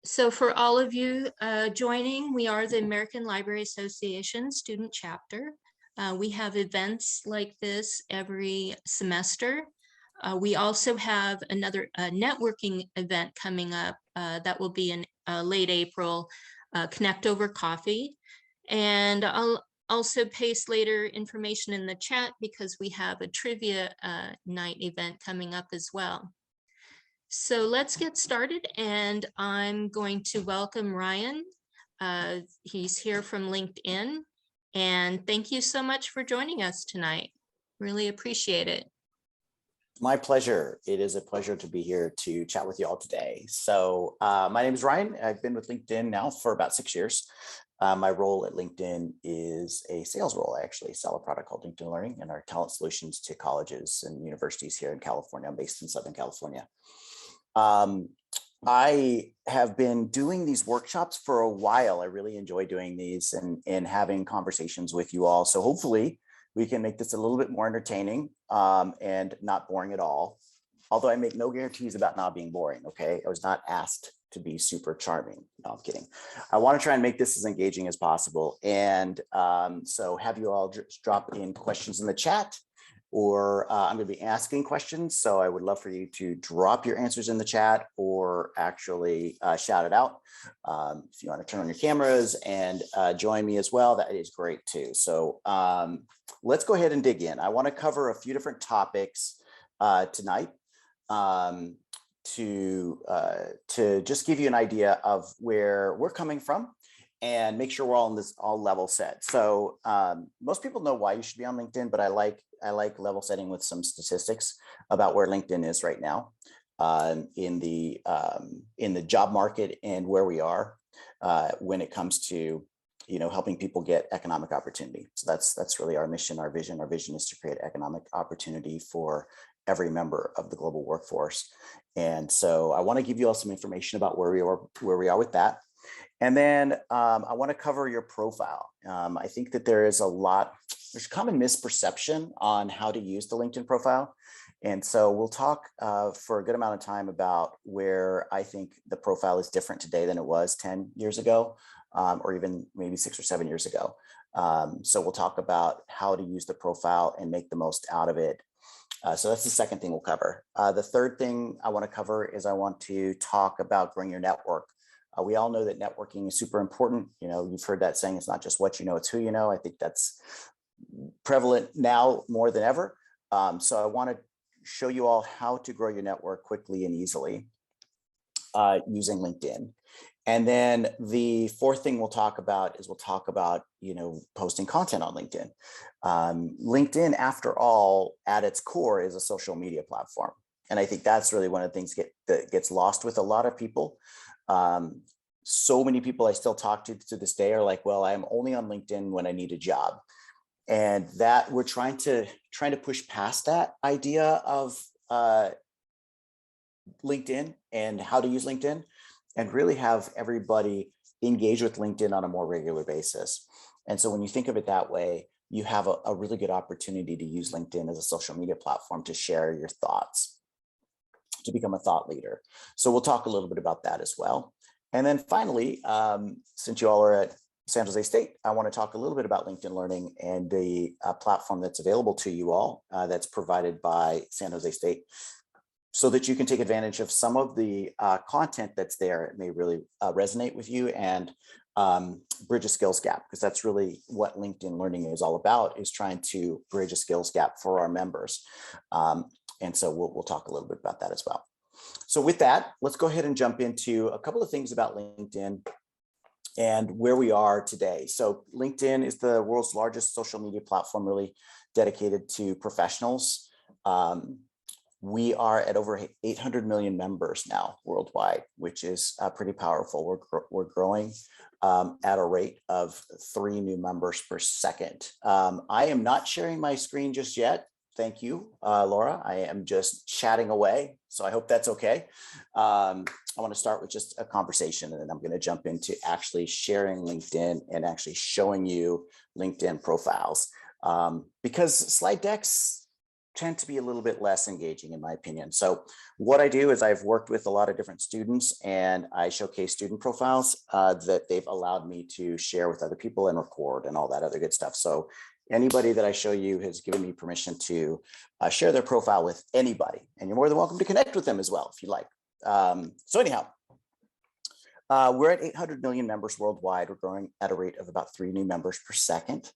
So for all of you joining, we are the American Library Association student chapter. We have events like this every semester. We also have another networking event coming up that will be in late April, Connect Over Coffee. And I'll also paste later information in the chat because we have a trivia night event coming up as well. So let's get started, and I'm going to welcome Ryan. He's here from LinkedIn, and thank you so much for joining us tonight. Really appreciate it. My pleasure. It is a pleasure to be here to chat with you all today. So my name is Ryan. I've been with LinkedIn now for about 6 years. My role at LinkedIn is a sales role. I actually sell a product called LinkedIn Learning and our talent solutions to colleges and universities here in California. I'm based in Southern California. I have been doing these workshops for a while. I really enjoy doing these and having conversations with you all. So hopefully we can make this a little bit more entertaining and not boring at all. Although I make no guarantees about not being boring, okay? I was not asked to be super charming. No, I'm kidding. I want to try and make this as engaging as possible. And so have you all just drop in questions in the chat, or I'm going to be asking questions. So I would love for you to drop your answers in the chat or actually shout it out. If you want to turn on your cameras and join me as well, that is great too. So let's go ahead and dig in. I want to cover a few different topics tonight to just give you an idea of where we're coming from and make sure we're all in this all level set. So most people know why you should be on LinkedIn, but I like level setting with some statistics about where LinkedIn is right now in the job market and where we are when it comes to helping people get economic opportunity. So that's really our mission, our vision. Our vision is to create economic opportunity for every member of the global workforce. And so I want to give you all some information about where we are with that. And then I want to cover your profile. I think that there's common misperception on how to use the LinkedIn profile. And so we'll talk for a good amount of time about where I think the profile is different today than it was 10 years ago, or even maybe 6 or 7 years ago. So we'll talk about how to use the profile and make the most out of it. So that's the second thing we'll cover. The third thing I want to cover is I want to talk about growing your network. We all know that networking is super important. You've heard that saying, it's not just what you know, it's who you know. I think that's prevalent now more than ever. So I want to show you all how to grow your network quickly and easily using LinkedIn. And then the fourth thing we'll talk about is posting content on LinkedIn. LinkedIn, after all, at its core is a social media platform. And I think that's really one of the things that gets lost with a lot of people. So many people I still talk to this day are like, well, I'm only on LinkedIn when I need a job. And that we're trying to push past that idea of LinkedIn and how to use LinkedIn, and really have everybody engage with LinkedIn on a more regular basis. And so when you think of it that way, you have a really good opportunity to use LinkedIn as a social media platform to share your thoughts, to become a thought leader. So we'll talk a little bit about that as well. And then finally, since you all are at San Jose State, I want to talk a little bit about LinkedIn Learning and the platform that's available to you all that's provided by San Jose State, so that you can take advantage of some of the content that's there. It may really resonate with you and bridge a skills gap, because that's really what LinkedIn Learning is all about, is trying to bridge a skills gap for our members. And so we'll talk a little bit about that as well. So with that, let's go ahead and jump into a couple of things about LinkedIn and where we are today. So LinkedIn is the world's largest social media platform, really dedicated to professionals. We are at over 800 million members now worldwide, which is pretty powerful. We're growing at a rate of 3 new members per second. I am not sharing my screen just yet. Thank you, Laura. I am just chatting away, so I hope that's okay. I want to start with just a conversation, and then I'm going to jump into actually sharing LinkedIn and actually showing you LinkedIn profiles. Because slide decks, tend to be a little bit less engaging in my opinion. So what I do is I've worked with a lot of different students and I showcase student profiles that they've allowed me to share with other people and record and all that other good stuff. So anybody that I show you has given me permission to share their profile with anybody, and you're more than welcome to connect with them as well if you like. So anyhow, we're at 800 million members worldwide. We're growing at a rate of about 3 new members per second.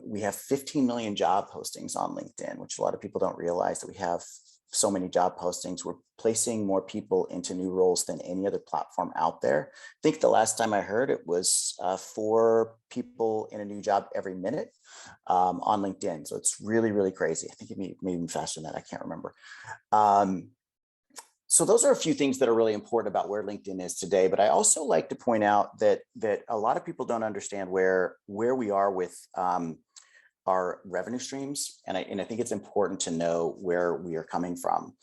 We have 15 million job postings on LinkedIn, which a lot of people don't realize that we have so many job postings. We're placing more people into new roles than any other platform out there. I think the last time I heard it was 4 people in a new job every minute on LinkedIn. So it's really, really crazy. I think it may even faster than that. I can't remember. So those are a few things that are really important about where LinkedIn is today. But I also like to point out that a lot of people don't understand where we are with our revenue streams. And I think it's important to know where we are coming from.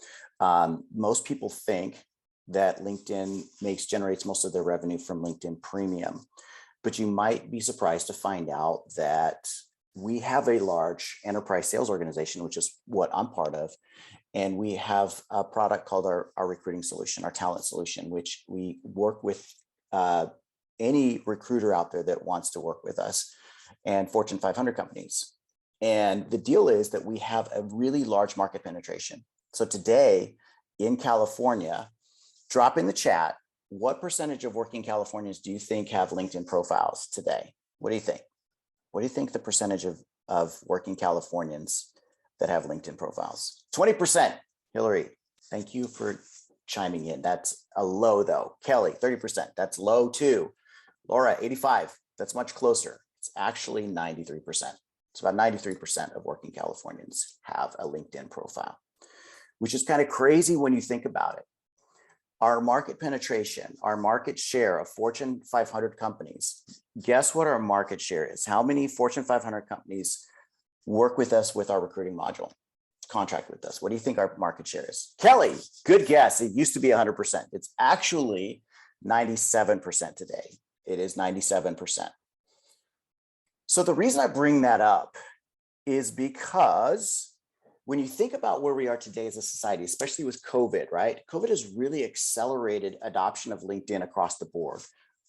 Most people think that LinkedIn generates most of their revenue from LinkedIn Premium. But you might be surprised to find out that we have a large enterprise sales organization, which is what I'm part of. And we have a product called our recruiting solution, our talent solution, which we work with any recruiter out there that wants to work with us and Fortune 500 companies. And the deal is that we have a really large market penetration. So today in California, drop in the chat, what percentage of working Californians do you think have LinkedIn profiles today? What do you think? What do you think the percentage of working Californians that have LinkedIn profiles? 20%. Hillary, thank you for chiming in. That's a low though. Kelly, 30%. That's low too. Laura, 85. That's much closer. It's actually 93%. It's about 93% of working Californians have a LinkedIn profile, which is kind of crazy when you think about it. Our market penetration, our market share of Fortune 500 companies, guess what our market share is? How many Fortune 500 companies work with us with our recruiting module, contract with us? What do you think our market share is? Kelly, good guess. It used to be 100%. It's actually 97% today. It is 97%. So the reason I bring that up is because when you think about where we are today as a society, especially with COVID, right? COVID has really accelerated adoption of LinkedIn across the board.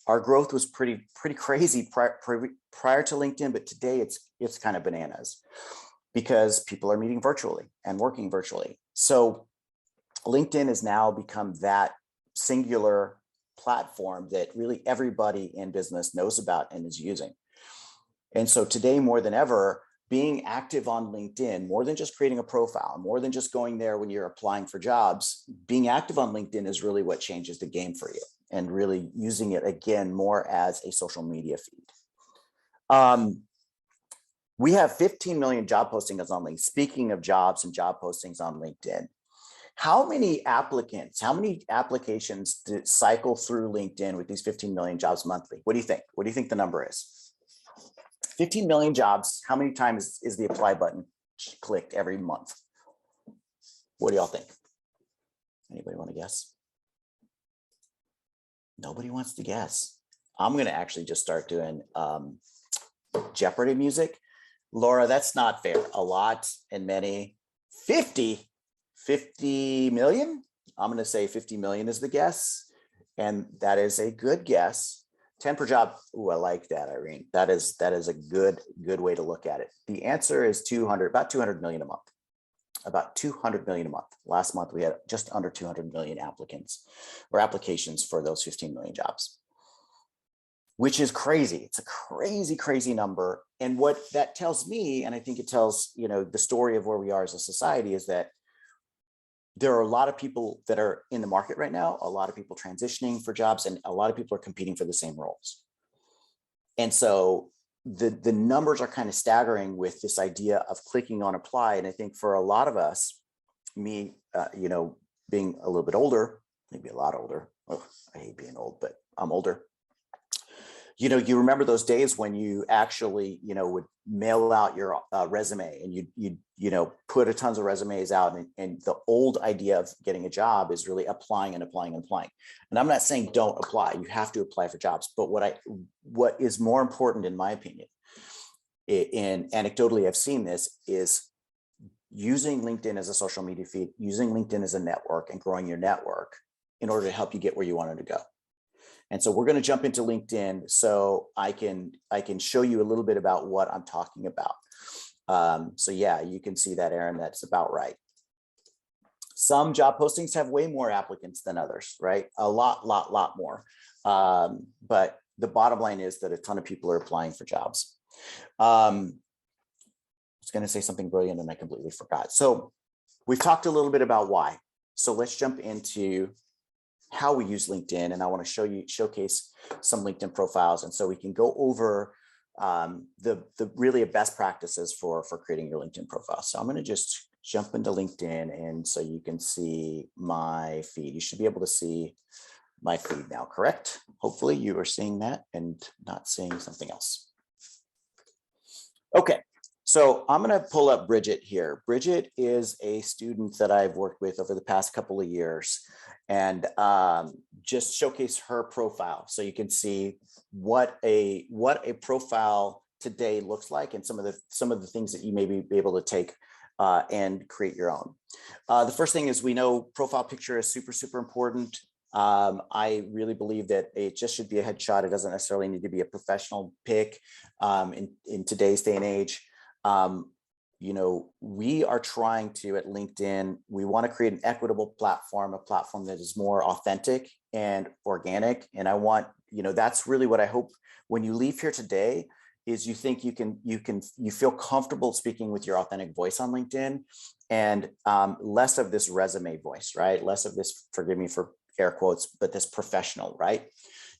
Our growth was pretty crazy prior to LinkedIn, but today it's kind of bananas because people are meeting virtually and working virtually. So LinkedIn has now become that singular platform that really everybody in business knows about and is using. And so today more than ever, being active on LinkedIn, more than just creating a profile, more than just going there when you're applying for jobs, being active on LinkedIn is really what changes the game for you, and really using it again more as a social media feed. We have 15 million job postings on LinkedIn. Speaking of jobs and job postings on LinkedIn, how many applications cycle through LinkedIn with these 15 million jobs monthly? What do you think? What do you think the number is? 15 million jobs. How many times is the apply button clicked every month? What do y'all think? Anybody want to guess? Nobody wants to guess. I'm going to actually just start doing Jeopardy music. Laura, that's not fair. A lot and many. 50 million. I'm going to say 50 million is the guess. And that is a good guess. 10 per job. Ooh, I like that, Irene. That is a good way to look at it. The answer is about 200 million a month. About 200 million a month. Last month, we had just under 200 million applicants or applications for those 15 million jobs, which is crazy. It's a crazy number. And what that tells me, and I think it tells, the story of where we are as a society, is that there are a lot of people that are in the market right now, a lot of people transitioning for jobs, and a lot of people are competing for the same roles. And so the numbers are kind of staggering with this idea of clicking on apply. And I think for a lot of us, me, being a little bit older, maybe a lot older. Oh, I hate being old, but I'm older. You remember those days when you actually, would mail out your resume and you put a tons of resumes out, and the old idea of getting a job is really applying and applying and applying. And I'm not saying don't apply, you have to apply for jobs. But what is more important, in my opinion, and anecdotally I've seen this, is using LinkedIn as a social media feed, using LinkedIn as a network and growing your network in order to help you get where you wanted to go. And so we're going to jump into LinkedIn so I can show you a little bit about what I'm talking about. So yeah, you can see that, Aaron, that's about right. Some job postings have way more applicants than others, right? A lot more. But the bottom line is that a ton of people are applying for jobs. I was going to say something brilliant and I completely forgot. So we've talked a little bit about why. So let's jump into how we use LinkedIn, and I want to showcase some LinkedIn profiles, and so we can go over the really best practices for creating your LinkedIn profile. So I'm going to just jump into LinkedIn, and so you can see my feed. You should be able to see my feed now, correct? Hopefully you are seeing that and not seeing something else. Okay. So I'm going to pull up Bridget here. Bridget is a student that I've worked with over the past couple of years, and just showcase her profile so you can see what a profile today looks like, and some of the things that you may be able to take and create your own. The first thing is, we know profile picture is super important. I really believe that it just should be a headshot. It doesn't necessarily need to be a professional pic in today's day and age. You know, we are trying to, at LinkedIn, we want to create an equitable platform, a platform that is more authentic and organic. And I want, you know, that's really what I hope when you leave here today, is you think you feel comfortable speaking with your authentic voice on LinkedIn, and less of this resume voice, right? Less of this, forgive me for air quotes, but this professional, right?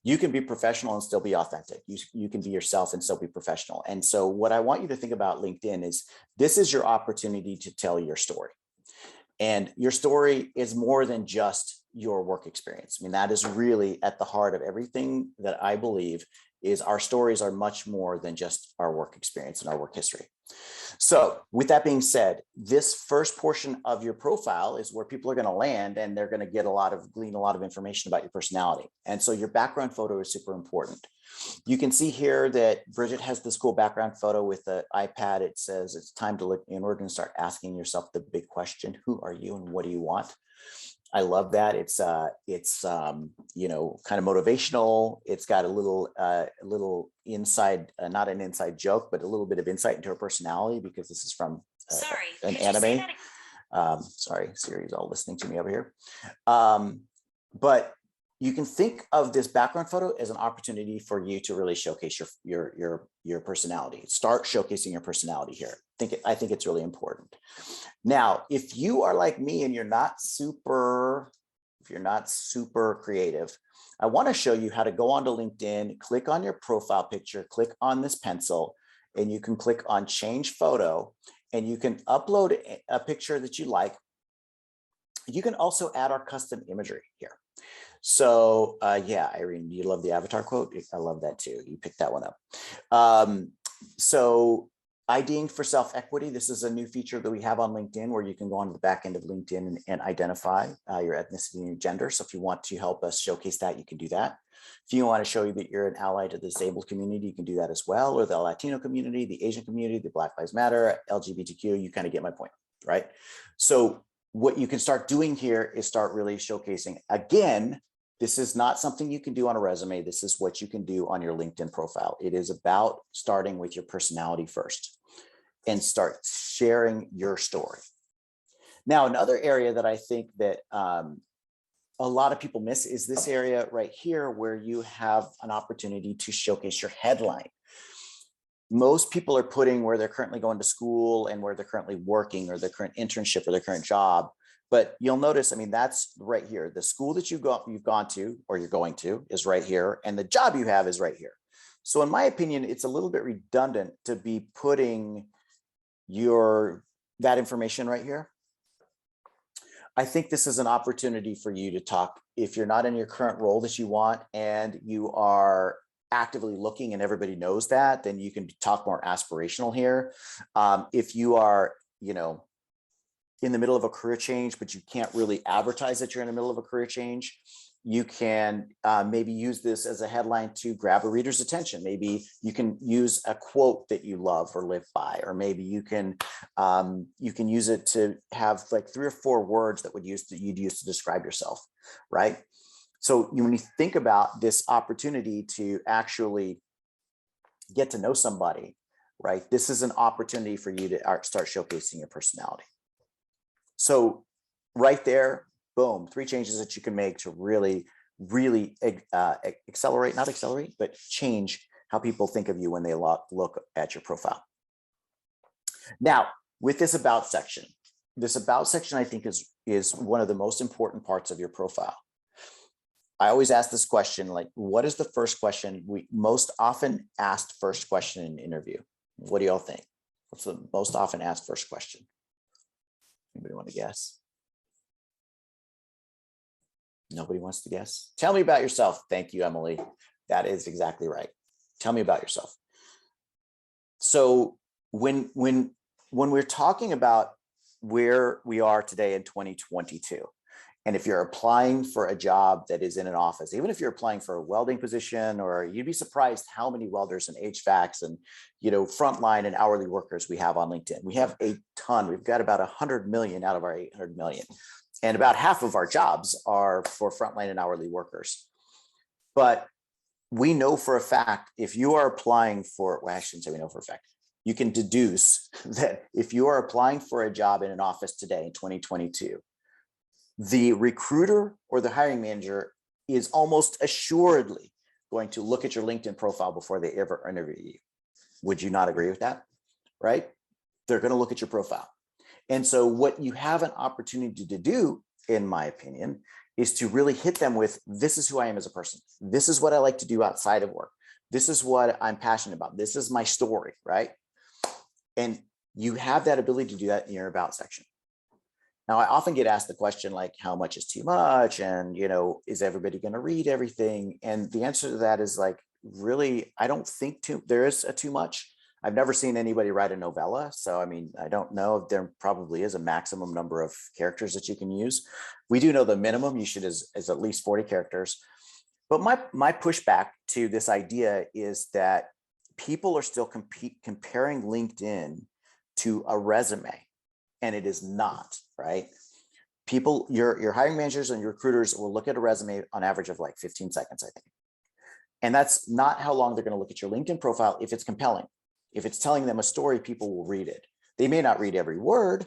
You can be professional and still be authentic. You can be yourself and still be professional. And so what I want you to think about LinkedIn is, this is your opportunity to tell your story. And your story is more than just your work experience. I mean, that is really at the heart of everything that I believe is our stories are much more than just our work experience and our work history. So with that being said, this first portion of your profile is where people are going to land, and they're going to glean a lot of information about your personality. And so your background photo is super important. You can see here that Bridget has this cool background photo with the iPad. It says it's time to look inward and start asking yourself the big question: who are you and what do you want? I love that. It's you know, kind of motivational. It's got a little inside, not an inside joke, but a little bit of insight into her personality, because this is from an anime. Sorry, Siri's all listening to me over here. But you can think of this background photo as an opportunity for you to really showcase your personality. Start showcasing your personality here. I think it's really important. Now, if you are like me and you're not super creative, I want to show you how to go onto LinkedIn, click on your profile picture, click on this pencil, and you can click on change photo, and you can upload a picture that you like. You can also add our custom imagery here. So yeah, Irene, you love the avatar quote? I love that too. You picked that one up. So IDing for self-equity. This is a new feature that we have on LinkedIn, where you can go onto the back end of LinkedIn and identify your ethnicity and your gender. So if you want to help us showcase that, you can do that. If you want to show you that you're an ally to the disabled community, you can do that as well, or the Latino community, the Asian community, the Black Lives Matter, LGBTQ, you kind of get my point, right? So what you can start doing here is start really showcasing. Again, this is not something you can do on a resume. This is what you can do on your LinkedIn profile. It is about starting with your personality first and start sharing your story. Now, another area that I think that a lot of people miss is this area right here, where you have an opportunity to showcase your headline. Most people are putting where they're currently going to school and where they're currently working, or their current internship or their current job. But you'll notice, I mean, that's right here. The school that you've gone to, or you're going to, is right here. And the job you have is right here. So in my opinion, it's a little bit redundant to be putting that information right here. I think this is an opportunity for you to talk. If you're not in your current role that you want, and you are actively looking and everybody knows that, then you can talk more aspirational here. If you are, you know, in the middle of a career change, but you can't really advertise that you're in the middle of a career change, You can maybe use this as a headline to grab a reader's attention. Maybe you can use a quote that you love or live by, or maybe you can use it to have like 3 or 4 words that you'd use to describe yourself, right? So when you think about this opportunity to actually get to know somebody, right? This is an opportunity for you to start showcasing your personality. So right there, boom, 3 changes that you can make to really accelerate, not accelerate, but change how people think of you when they look at your profile. Now, with this about section I think is one of the most important parts of your profile. I always ask this question, like, what is the first question we most often asked first question in an interview? What do y'all think? What's the most often asked first question? Anybody want to guess? Nobody wants to guess? Tell me about yourself. Thank you, Emily. That is exactly right. Tell me about yourself. So when we're talking about where we are today in 2022, and if you're applying for a job that is in an office, even if you're applying for a welding position, or you'd be surprised how many welders and HVACs and frontline and hourly workers we have on LinkedIn. We have a ton. We've got about 100 million out of our 800 million. And about half of our jobs are for frontline and hourly workers. But we know for a fact, if you are applying for, well, I shouldn't say we know for a fact, you can deduce that if you are applying for a job in an office today in 2022, the recruiter or the hiring manager is almost assuredly going to look at your LinkedIn profile before they ever interview you. Would you not agree with that? Right? They're going to look at your profile. And so what you have an opportunity to do, in my opinion, is to really hit them with, this is who I am as a person. This is what I like to do outside of work. This is what I'm passionate about. This is my story, right? And you have that ability to do that in your about section. Now, I often get asked the question, like, how much is too much? And, is everybody going to read everything? And the answer to that is, like, really, I don't think there is a too much. I've never seen anybody write a novella. So, I mean, I don't know if there probably is a maximum number of characters that you can use. We do know the minimum you should is at least 40 characters. But my pushback to this idea is that people are still comparing LinkedIn to a resume, and it is not, right? People, your hiring managers and your recruiters will look at a resume on average of like 15 seconds, I think. And that's not how long they're going to look at your LinkedIn profile if it's compelling. If it's telling them a story, people will read it. They may not read every word,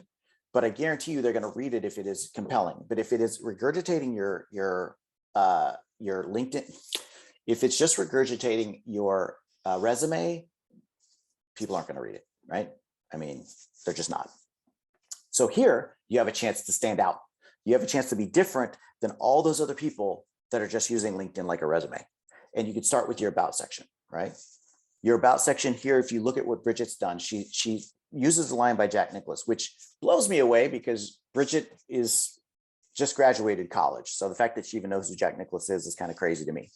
but I guarantee you they're going to read it if it is compelling. But if it is regurgitating your LinkedIn, if it's just regurgitating your resume, people aren't going to read it, right? I mean, they're just not. So here you have a chance to stand out. You have a chance to be different than all those other people that are just using LinkedIn like a resume. And you can start with your about section, right? Your about section here, if you look at what Bridget's done, she uses the line by Jack Nicklaus, which blows me away because Bridget is just graduated college. So the fact that she even knows who Jack Nicklaus is kind of crazy to me.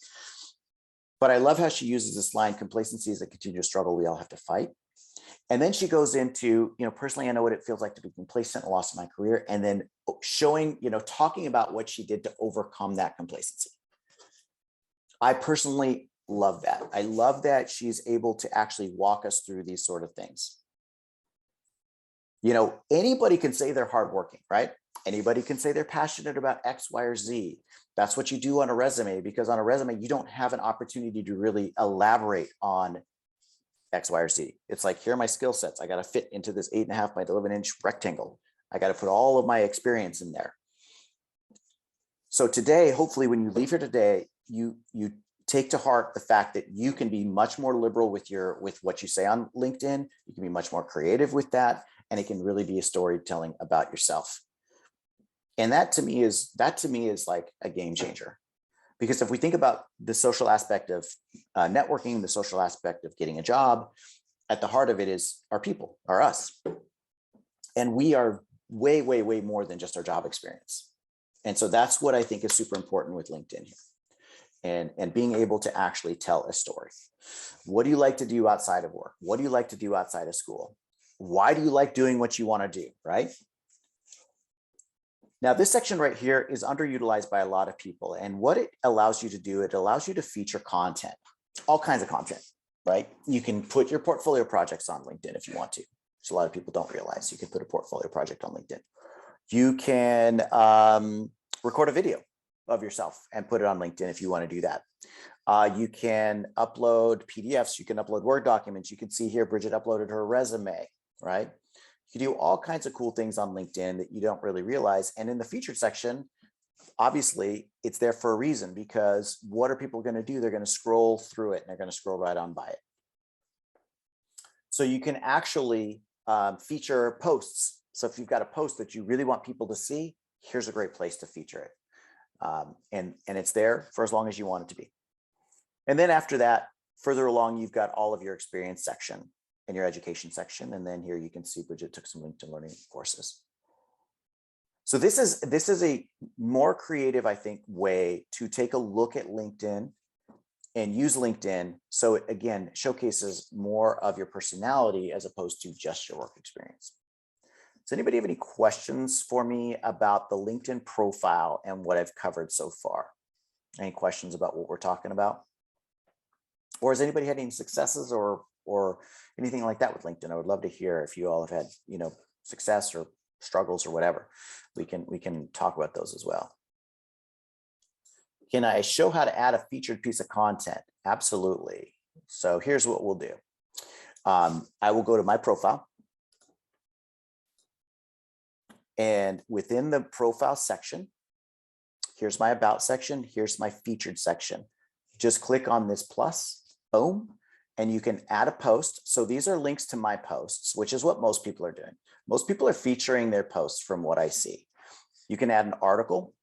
But I love how she uses this line, complacency is a continuous struggle we all have to fight. And then she goes into, personally, I know what it feels like to be complacent and lost in my career. And then showing, talking about what she did to overcome that complacency. I personally love that. I love that she's able to actually walk us through these sort of things. Anybody can say they're hardworking, right? Anybody can say they're passionate about X, Y, or Z. That's what you do on a resume, because on a resume, you don't have an opportunity to really elaborate on X, Y, or Z. It's like, here are my skill sets. I got to fit into this 8.5 by 11-inch rectangle. I got to put all of my experience in there. So today, hopefully, when you leave here today, you take to heart the fact that you can be much more liberal with what you say on LinkedIn. You can be much more creative with that, and it can really be a storytelling about yourself. And that to me is like a game changer. Because if we think about the social aspect of networking, the social aspect of getting a job, at the heart of it is our people, are us. And we are way, way, way more than just our job experience. And so that's what I think is super important with LinkedIn here. And being able to actually tell a story. What do you like to do outside of work? What do you like to do outside of school? Why do you like doing what you want to do, right? Now, this section right here is underutilized by a lot of people. And what it allows you to do, it allows you to feature content, all kinds of content, right? You can put your portfolio projects on LinkedIn if you want to, which a lot of people don't realize. You can put a portfolio project on LinkedIn. You can record a video of yourself and put it on LinkedIn if you want to do that. You can upload PDFs. You can upload Word documents. You can see here, Bridget uploaded her resume, right? You can do all kinds of cool things on LinkedIn that you don't really realize. And in the featured section, obviously, it's there for a reason, because what are people going to do? They're going to scroll through it and they're going to scroll right on by it. So you can actually feature posts. So if you've got a post that you really want people to see, here's a great place to feature it. And it's there for as long as you want it to be. And then after that, further along, you've got all of your experience section and your education section. And then here you can see Bridget took some LinkedIn learning courses. So this is a more creative, I think, way to take a look at LinkedIn and use LinkedIn. So it, again, showcases more of your personality as opposed to just your work experience. Does anybody have any questions for me about the LinkedIn profile and what I've covered so far? Any questions about what we're talking about? Or has anybody had any successes or anything like that with LinkedIn? I would love to hear if you all have had, success or struggles or whatever. We can talk about those as well. Can I show how to add a featured piece of content? Absolutely. So here's what we'll do. I will go to my profile. And within the profile section, here's my about section. Here's my featured section. Just click on this plus, boom, and you can add a post. So these are links to my posts, which is what most people are doing. Most people are featuring their posts from what I see. You can add an article.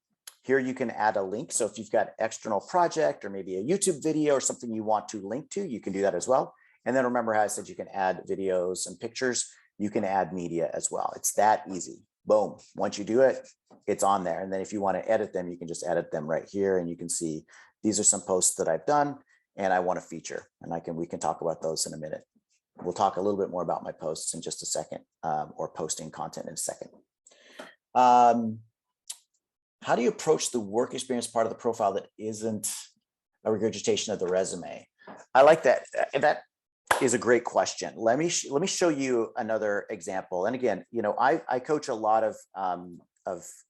Here you can add a link. So if you've got external project or maybe a YouTube video or something you want to link to, you can do that as well. And then remember how I said you can add videos and pictures. You can add media as well. It's that easy. Boom. Once you do it, it's on there. And then if you want to edit them, you can just edit them right here. And you can see these are some posts that I've done and I want to feature. And we can talk about those in a minute. We'll talk a little bit more about my posts in just a second, or posting content in a second. How do you approach the work experience part of the profile that isn't a regurgitation of the resume? I like that. That is a great question. Let me show you another example. And again, I coach a lot of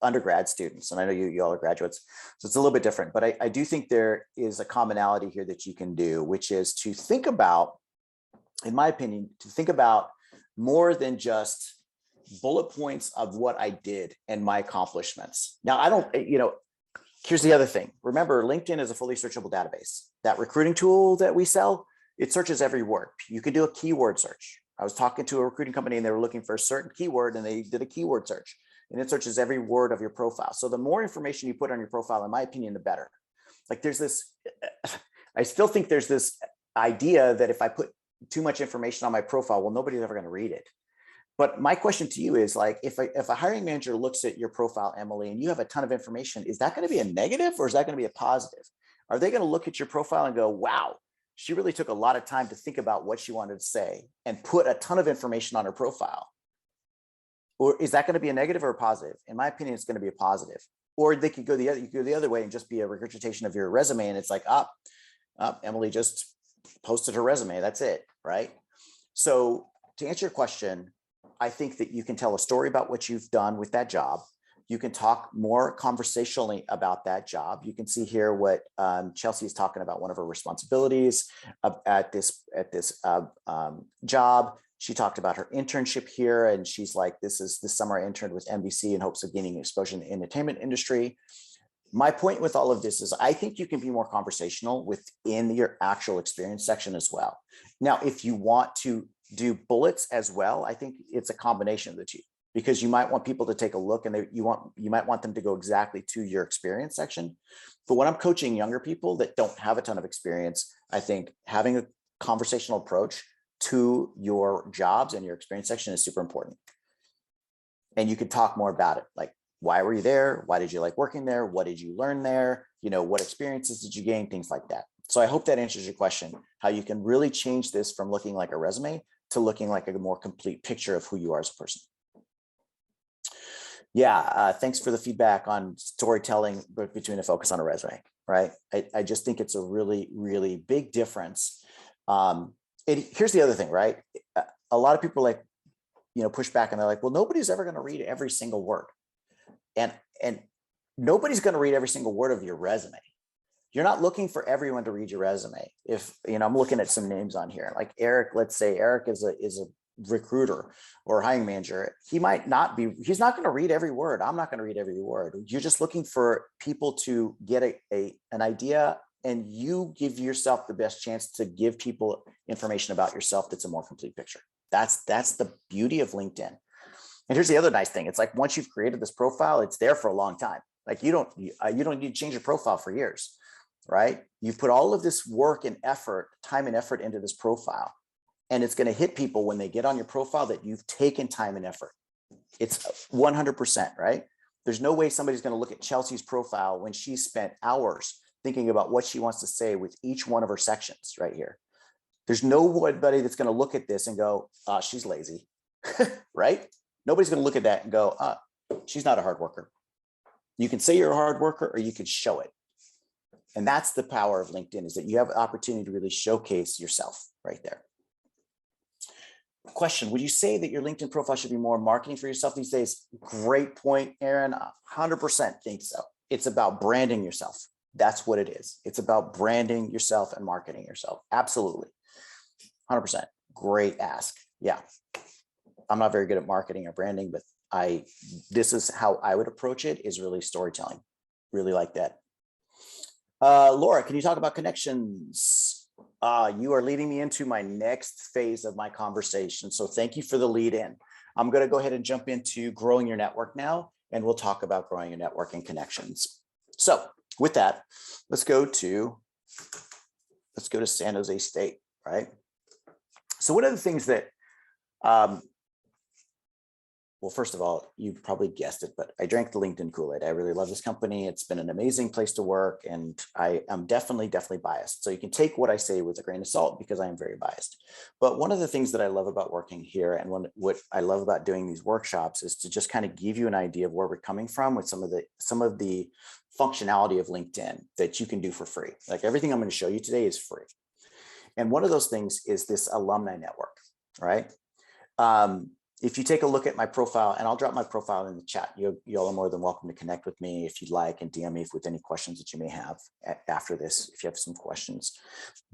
undergrad students, and I know you all are graduates, so it's a little bit different. But I do think there is a commonality here that you can do, which is to think about, in my opinion, to think about more than just bullet points of what I did and my accomplishments. Now, I don't, here's the other thing. Remember, LinkedIn is a fully searchable database. That recruiting tool that we sell, it searches every word. You can do a keyword search. I was talking to a recruiting company and they were looking for a certain keyword and they did a keyword search, and it searches every word of your profile. So the more information you put on your profile, in my opinion, the better. Like I still think there's this idea that if I put too much information on my profile, well, nobody's ever going to read it. But my question to you is, like, if a hiring manager looks at your profile, Emily, and you have a ton of information, is that going to be a negative or is that going to be a positive? Are they going to look at your profile and go, wow, she really took a lot of time to think about what she wanted to say and put a ton of information on her profile? Or is that going to be a negative or a positive? In my opinion, it's going to be a positive. Or they could go the other way and just be a regurgitation of your resume. And it's like, Emily just posted her resume. That's it, right? So to answer your question, I think that you can tell a story about what you've done with that job. You can talk more conversationally about that job. You can see here what Chelsea is talking about, one of her responsibilities at this job. She talked about her internship here, and she's like, this summer I interned with NBC in hopes of gaining exposure in the entertainment industry. My point with all of this is I think you can be more conversational within your actual experience section as well. Now, if you want to do bullets as well, I think it's a combination of the two, because you might want people to take a look and you might want them to go exactly to your experience section. But when I'm coaching younger people that don't have a ton of experience, I think having a conversational approach to your jobs and your experience section is super important. And you could talk more about it. Like, why were you there? Why did you like working there? What did you learn there? What experiences did you gain? Things like that. So I hope that answers your question, how you can really change this from looking like a resume to looking like a more complete picture of who you are as a person. Yeah, thanks for the feedback on storytelling between a focus on a resume, right? I just think it's a really, really big difference. Here's the other thing, right? A lot of people like, push back and they're like, well, nobody's ever going to read every single word. And nobody's going to read every single word of your resume. You're not looking for everyone to read your resume. If, I'm looking at some names on here, like Eric, let's say Eric is a recruiter or hiring manager. He's not going to read every word. I'm not going to read every word. You're just looking for people to get an idea, and you give yourself the best chance to give people information about yourself that's a more complete picture. That's the beauty of LinkedIn. And here's the other nice thing. It's like, once you've created this profile, it's there for a long time. Like you don't need to change your profile for years, right? You've put all of this work and effort, time and effort into this profile. And it's going to hit people when they get on your profile that you've taken time and effort. It's 100%, right? There's no way somebody's going to look at Chelsea's profile when she spent hours thinking about what she wants to say with each one of her sections right here. There's nobody that's going to look at this and go, she's lazy, right? Nobody's going to look at that and go, she's not a hard worker. You can say you're a hard worker, or you can show it. And that's the power of LinkedIn, is that you have the opportunity to really showcase yourself right there. Question, would you say that your LinkedIn profile should be more marketing for yourself these days? Great point, Aaron. 100% think so. It's about branding yourself. That's what it is. It's about branding yourself and marketing yourself. Absolutely. 100%. Great ask. Yeah. I'm not very good at marketing or branding, but this is how I would approach it, is really storytelling. Really like that. Laura, can you talk about connections? You are leading me into my next phase of my conversation. So thank you for the lead in. I'm going to go ahead and jump into growing your network now, and we'll talk about growing your network and connections. So with that, let's go to San Jose State, right? So one of the things that, well, first of all, you probably guessed it, but I drank the LinkedIn Kool-Aid. I really love this company. It's been an amazing place to work, and I am definitely biased. So you can take what I say with a grain of salt, because I am very biased. But one of the things that I love about working here, and what I love about doing these workshops, is to just kind of give you an idea of where we're coming from with some of the functionality of LinkedIn that you can do for free. Like everything I'm going to show you today is free. And one of those things is this alumni network, right? If you take a look at my profile, and I'll drop my profile in the chat, you're all more than welcome to connect with me if you'd like, and DM me with any questions that you may have after this, if you have some questions.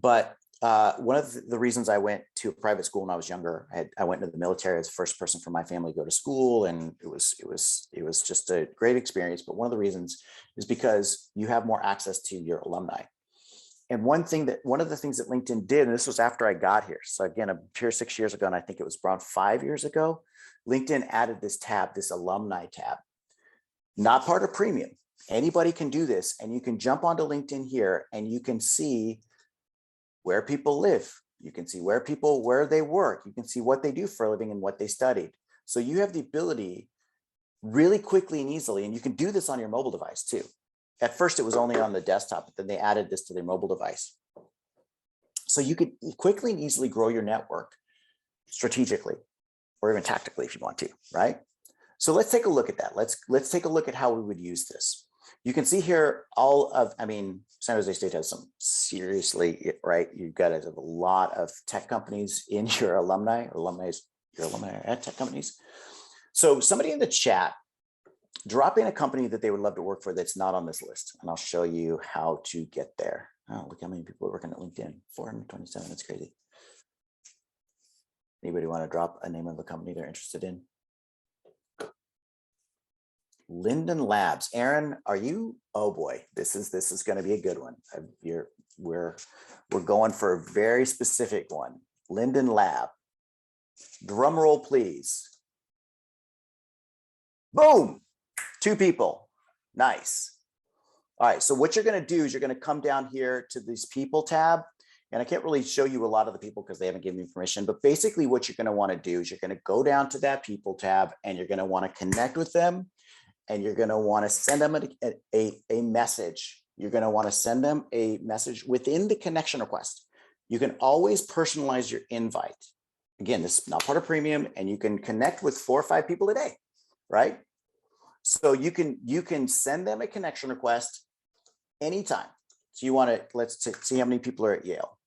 But one of the reasons I went to a private school when I was younger, I went into the military as the first person from my family to go to school, and it was just a great experience. But one of the reasons is because you have more access to your alumni. And one of the things that LinkedIn did, and this was after I got here. So again, I'm here 6 years ago, and I think it was around 5 years ago, LinkedIn added this tab, this alumni tab, not part of premium. Anybody can do this, and you can jump onto LinkedIn here, and you can see where people live. You can see where they work. You can see what they do for a living and what they studied. So you have the ability really quickly and easily, and you can do this on your mobile device too. At first, it was only on the desktop, but then they added this to their mobile device. So you could quickly and easily grow your network strategically, or even tactically if you want to, right? So let's take a look at that. Let's take a look at how we would use this. You can see here San Jose State has some seriously, right? You've got a lot of tech companies in your alumni are at tech companies. So somebody in the chat, drop in a company that they would love to work for that's not on this list, and I'll show you how to get there. Oh, look how many people are working at LinkedIn, 427, that's crazy. Anybody want to drop a name of a company they're interested in? Linden Labs. Aaron, are you? Oh boy, this is going to be a good one. We're going for a very specific one. Linden Lab. Drum roll, please. Boom. 2 people. Nice. All right. So what you're going to do is you're going to come down here to this people tab. And I can't really show you a lot of the people because they haven't given me permission. But basically what you're going to want to do is you're going to go down to that people tab, and you're going to want to connect with them. And you're going to want to send them a message. You're going to want to send them a message within the connection request. You can always personalize your invite. Again, this is not part of premium, and you can connect with 4 or 5 people a day, right? So you can send them a connection request anytime. So you want to, let's see how many people are at Yale.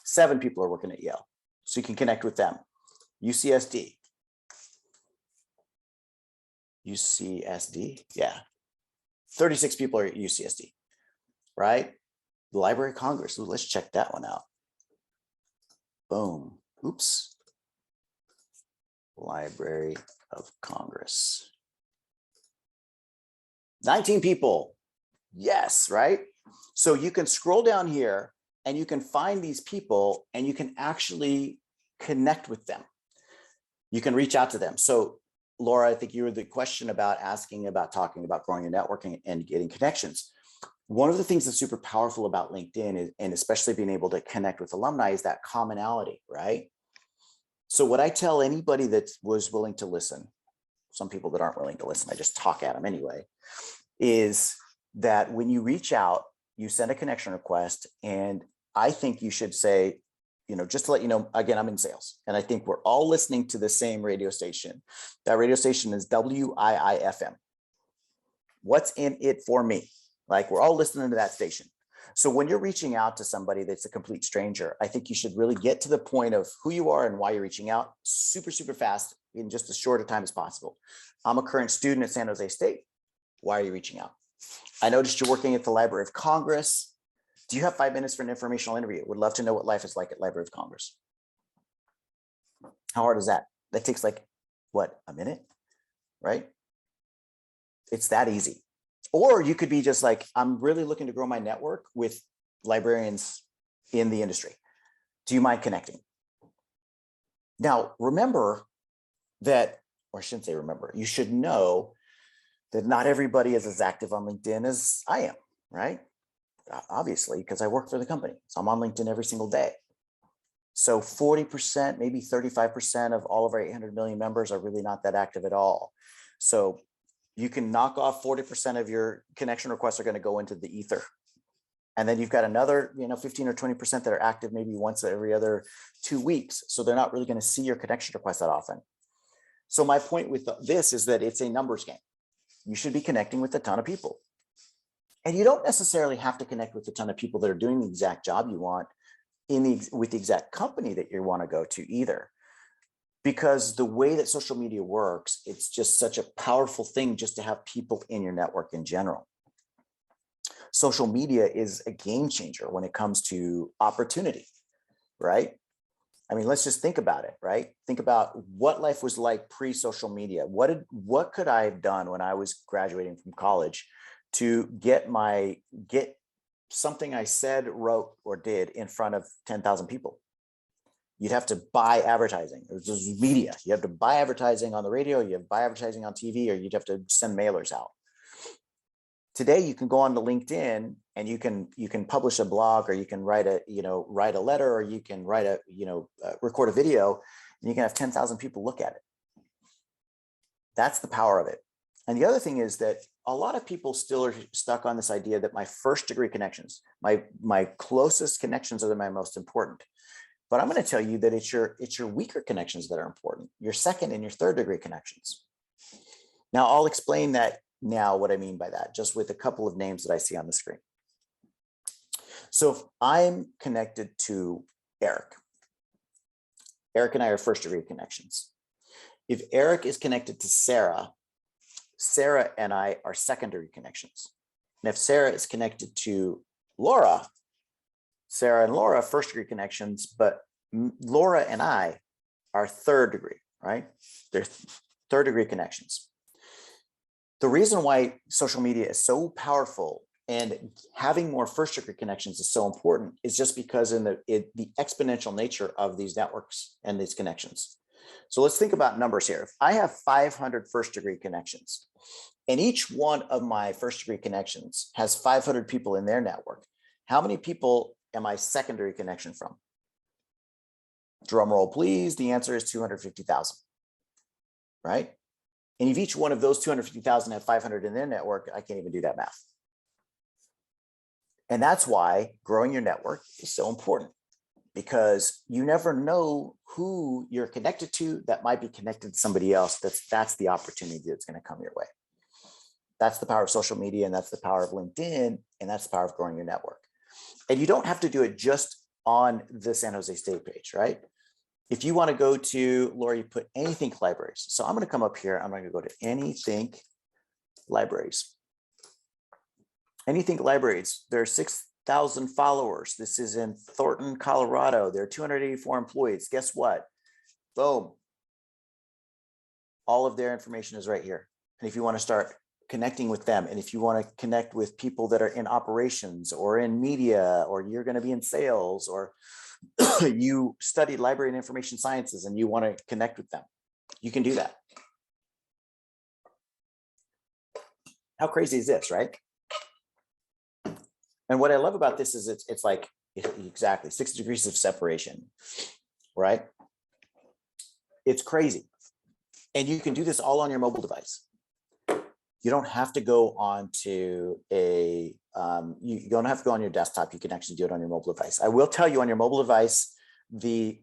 7 people are working at Yale. So you can connect with them. UCSD. UCSD, yeah. 36 people are at UCSD, right? The Library of Congress, let's check that one out. Boom, oops. Library of Congress. 19 people, yes, right? So you can scroll down here and you can find these people and you can actually connect with them. You can reach out to them. So Laura, I think you were the question about asking about talking about growing your networking and getting connections. One of the things that's super powerful about LinkedIn is, and especially being able to connect with alumni, is that commonality, right? So what I tell anybody that was willing to listen, some people that aren't willing to listen, I just talk at them anyway, is that when you reach out, you send a connection request, and I think you should say, just to let you know, again, I'm in sales, and I think we're all listening to the same radio station. That radio station is WIIFM. What's in it for me? Like, we're all listening to that station. So when you're reaching out to somebody that's a complete stranger, I think you should really get to the point of who you are and why you're reaching out super, super fast in just as short a time as possible. I'm a current student at San Jose State. Why are you reaching out? I noticed you're working at the Library of Congress. Do you have 5 minutes for an informational interview? Would love to know what life is like at Library of Congress. How hard is that? That takes like, what, a minute, right? It's that easy. Or you could be just like, I'm really looking to grow my network with librarians in the industry. Do you mind connecting? Now, remember that, or I shouldn't say remember, you should know that not everybody is as active on LinkedIn as I am, right? Obviously, because I work for the company. So I'm on LinkedIn every single day. So 40%, maybe 35% of all of our 800 million members are really not that active at all. So you can knock off 40% of your connection requests are going to go into the ether. And then you've got another, 15 or 20% that are active maybe once every other 2 weeks. So they're not really going to see your connection requests that often. So my point with this is that it's a numbers game. You should be connecting with a ton of people. And you don't necessarily have to connect with a ton of people that are doing the exact job you want with the exact company that you want to go to either. Because the way that social media works, it's just such a powerful thing just to have people in your network in general. Social media is a game changer when it comes to opportunity, right? I mean, let's just think about it, right? Think about what life was like pre-social media. What could I have done when I was graduating from college to get something I said, wrote, or did in front of 10,000 people? You'd have to buy advertising. There's media. You have to buy advertising on the radio, you have to buy advertising on TV, or you'd have to send mailers out. Today, you can go on to LinkedIn and you can publish a blog, or you can write a letter, or you can write record a video, and you can have 10,000 people look at it. That's the power of it. And the other thing is that a lot of people still are stuck on this idea that my first degree connections, my closest connections are my most important. But I'm going to tell you that it's your weaker connections that are important, your second and your third degree connections. Now, I'll explain that now, what I mean by that, just with a couple of names that I see on the screen. So if I'm connected to Eric and I are first degree connections. If Eric is connected to Sarah and I are second degree connections. And if Sarah is connected to Laura, Sarah and Laura, first degree connections, but Laura and I are third degree, right? They're third degree connections. The reason why social media is so powerful and having more first degree connections is so important is just because in the exponential nature of these networks and these connections. So let's think about numbers here. If I have 500 first degree connections, and each one of my first degree connections has 500 people in their network, how many people am I secondary connection from? Drum roll, please. The answer is 250,000, right? And if each one of those 250,000 have 500 in their network, I can't even do that math. And that's why growing your network is so important, because you never know who you're connected to that might be connected to somebody else. That's the opportunity that's going to come your way. That's the power of social media, and that's the power of LinkedIn, and that's the power of growing your network. And you don't have to do it just on the San Jose State page, right? If you want to go to, Lori, put Anythink libraries. So I'm going to come up here. I'm going to go to Anythink libraries. Anythink libraries. There are 6,000 followers. This is in Thornton, Colorado. There are 284 employees. Guess what? Boom. All of their information is right here. And if you want to start connecting with them, and if you want to connect with people that are in operations or in media, or you're going to be in sales, or you studied library and information sciences and you want to connect with them, you can do that. How crazy is this, right? And what I love about this is it's like exactly 6 degrees of separation, right? It's crazy. And you can do this all on your mobile device. You don't have to go on to you don't have to go on your desktop. You can actually do it on your mobile device. I will tell you, on your mobile device, the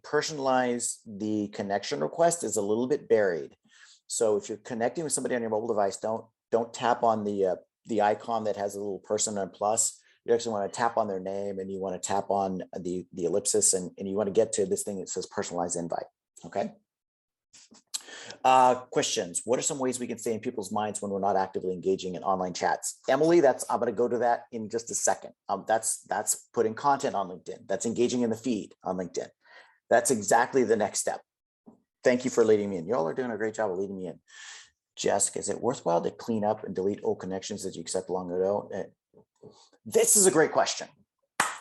connection request is a little bit buried. So if you're connecting with somebody on your mobile device, don't tap on the icon that has a little person and plus. You actually want to tap on their name, and you want to tap on the ellipsis, and you want to get to this thing that says personalized invite. Okay. Questions. What are some ways we can stay in people's minds when we're not actively engaging in online chats? Emily, I'm going to go to that in just a second. That's putting content on LinkedIn. That's engaging in the feed on LinkedIn. That's exactly the next step. Thank you for leading me in. Y'all are doing a great job of leading me in. Jessica, is it worthwhile to clean up and delete old connections that you accept long ago? This is a great question.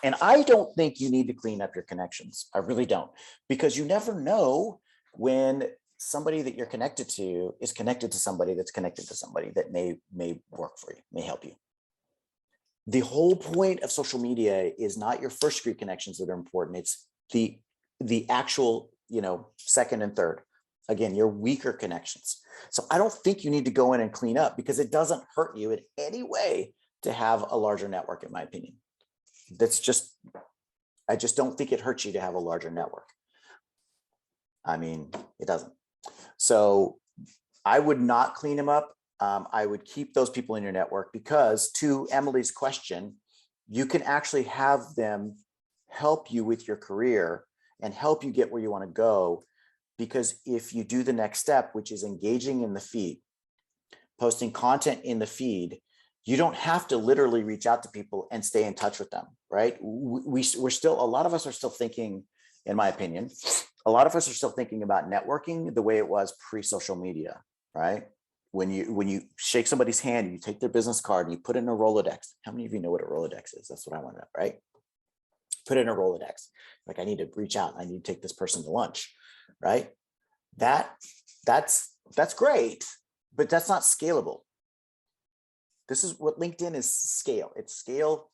And I don't think you need to clean up your connections. I really don't, because you never know when somebody that you're connected to is connected to somebody that's connected to somebody that may work for you, may help you. The whole point of social media is not your first degree connections that are important. It's the actual, second and third. Again, your weaker connections. So I don't think you need to go in and clean up, because it doesn't hurt you in any way to have a larger network, in my opinion. I just don't think it hurts you to have a larger network. I mean, it doesn't. So I would not clean them up. I would keep those people in your network, because, to Emily's question, you can actually have them help you with your career and help you get where you want to go. Because if you do the next step, which is engaging in the feed, posting content in the feed, you don't have to literally reach out to people and stay in touch with them, right? We're still, a lot of us are still thinking, in my opinion, a lot of us are still thinking about networking the way it was pre-social media, right? When you shake somebody's hand, you take their business card and you put it in a Rolodex. How many of you know what a Rolodex is? That's what I want to know, right? Put it in a Rolodex. Like, I need to reach out. I need to take this person to lunch, right? That's great, but that's not scalable. This is what LinkedIn is: scale. It's scale,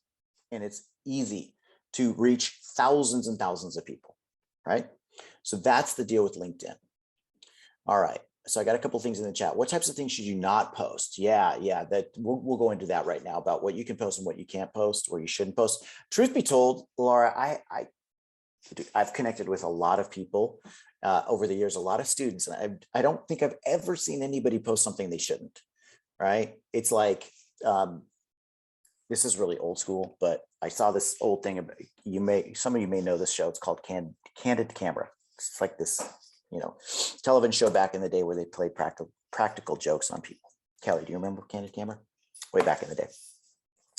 and it's easy to reach thousands and thousands of people, right? So that's the deal with LinkedIn. All right. So I got a couple of things in the chat. What types of things should you not post? Yeah, that we'll go into that right now, about what you can post and what you can't post, or you shouldn't post. Truth be told, Laura, I've connected with a lot of people over the years, a lot of students, and I don't think I've ever seen anybody post something they shouldn't, right? It's like, this is really old school, but I saw this old thing about, some of you may know this show. It's called Candid Camera. It's like this, television show back in the day where they played practical jokes on people. Kelly, do you remember Candid Camera? Way back in the day.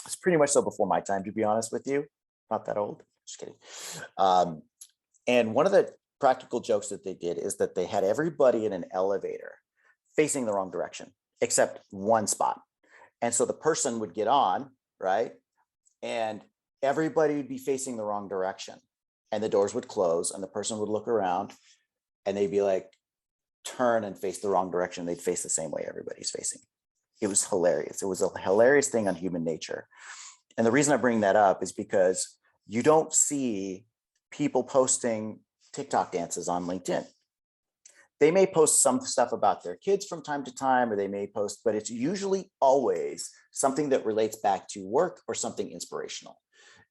It's pretty much so before my time, to be honest with you. Not that old. Just kidding. And one of the practical jokes that they did is that they had everybody in an elevator facing the wrong direction, except one spot. And so the person would get on, right? And everybody would be facing the wrong direction, and the doors would close, and the person would look around, and they'd be like, turn and face the wrong direction. They'd face the same way everybody's facing. It was hilarious. It was a hilarious thing on human nature. And the reason I bring that up is because you don't see people posting TikTok dances on LinkedIn. They may post some stuff about their kids from time to time, or they may post, but it's usually always something that relates back to work or something inspirational.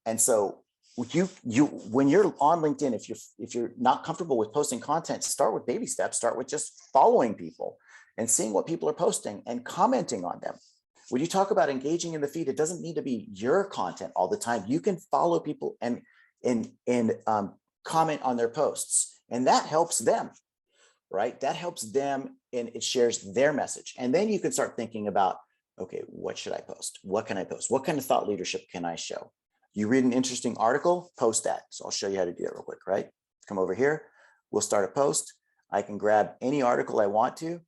And so when you're on LinkedIn, if you're not comfortable with posting content, start with baby steps. Start with just following people and seeing what people are posting and commenting on them. When you talk about engaging in the feed, it doesn't need to be your content all the time. You can follow people and comment on their posts, and that helps them, right? That helps them, and it shares their message. And then you can start thinking about, okay, what should I post? What can I post? What kind of thought leadership can I show? You read an interesting article, post that. So I'll show you how to do that real quick, right? Come over here. We'll start a post. I can grab any article I want to.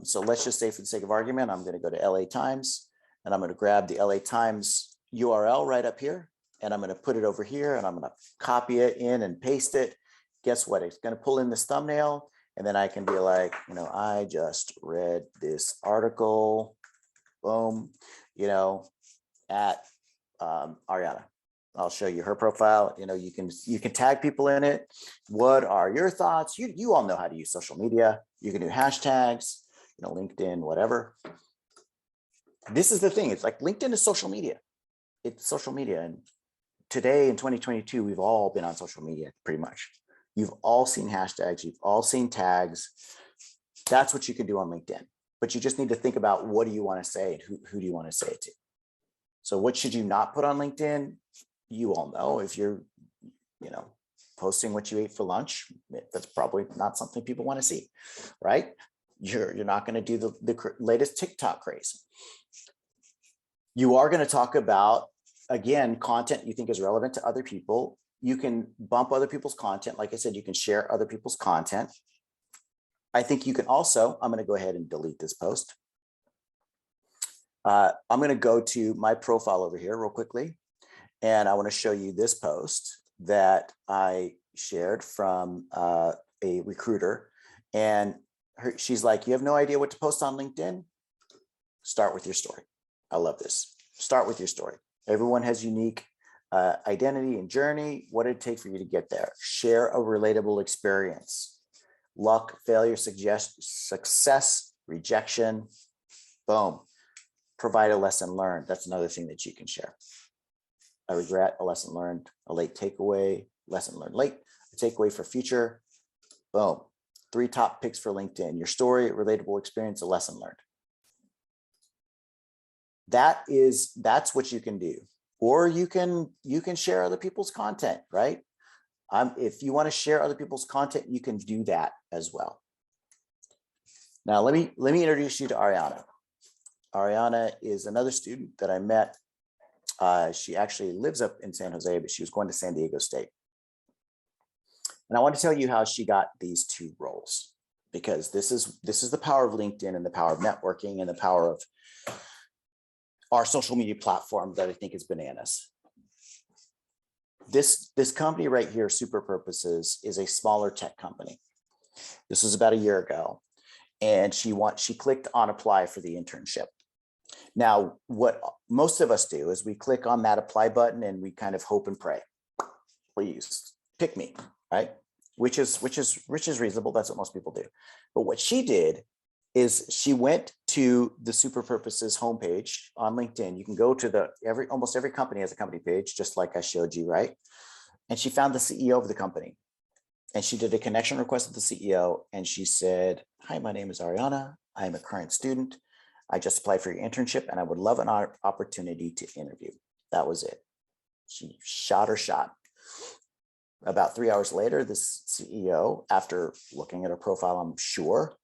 So let's just say, for the sake of argument, I'm going to go to LA Times, and I'm going to grab the LA Times URL right up here, and I'm going to put it over here, and I'm going to copy it in and paste it. Guess what? It's going to pull in this thumbnail, and then I can be like, I just read this article, boom, at Ariana. I'll show you her profile. You can tag people in it. What are your thoughts? You all know how to use social media. You can do hashtags, LinkedIn, whatever. This is the thing. It's like LinkedIn is social media. It's social media. And today in 2022, we've all been on social media pretty much. You've all seen hashtags. You've all seen tags. That's what you can do on LinkedIn. But you just need to think about, what do you want to say and who do you want to say it to? So what should you not put on LinkedIn? You all know, if you're, posting what you ate for lunch, that's probably not something people want to see, right? You're not going to do the latest TikTok craze. You are going to talk about, again, content you think is relevant to other people. You can bump other people's content. Like I said, you can share other people's content. I think you can also, I'm going to go ahead and delete this post. I'm going to go to my profile over here real quickly. And I want to show you this post that I shared from a recruiter. And she's like, you have no idea what to post on LinkedIn? Start with your story. I love this. Start with your story. Everyone has unique identity and journey. What did it take for you to get there? Share a relatable experience. Luck, failure, success, rejection. Boom. Provide a lesson learned. That's another thing that you can share. A regret, a lesson learned, a late takeaway, lesson learned late, a takeaway for future. Boom. 3 top picks for LinkedIn. Your story, relatable experience, a lesson learned. That's what you can do. Or you can share other people's content, right? If you want to share other people's content, you can do that as well. Now, let me introduce you to Ariana. Ariana is another student that I met. She actually lives up in San Jose, but she was going to San Diego State. And I want to tell you how she got these 2 roles, because this is the power of LinkedIn and the power of networking and the power of our social media platform that I think is bananas. This company right here, Super Purposes, is a smaller tech company. This was about a year ago, and she clicked on apply for the internship. Now, what most of us do is we click on that apply button and we kind of hope and pray. Please pick me, right? Which is reasonable. That's what most people do. But what she did is she went to the Super Purposes homepage on LinkedIn. You can go to almost every company has a company page, just like I showed you, right? And she found the CEO of the company, and she did a connection request with the CEO, and she said, "Hi, my name is Ariana. I am a current student. I just applied for your internship, and I would love an opportunity to interview." That was it. She shot her shot. About 3 hours later, this CEO, after looking at her profile, I'm sure,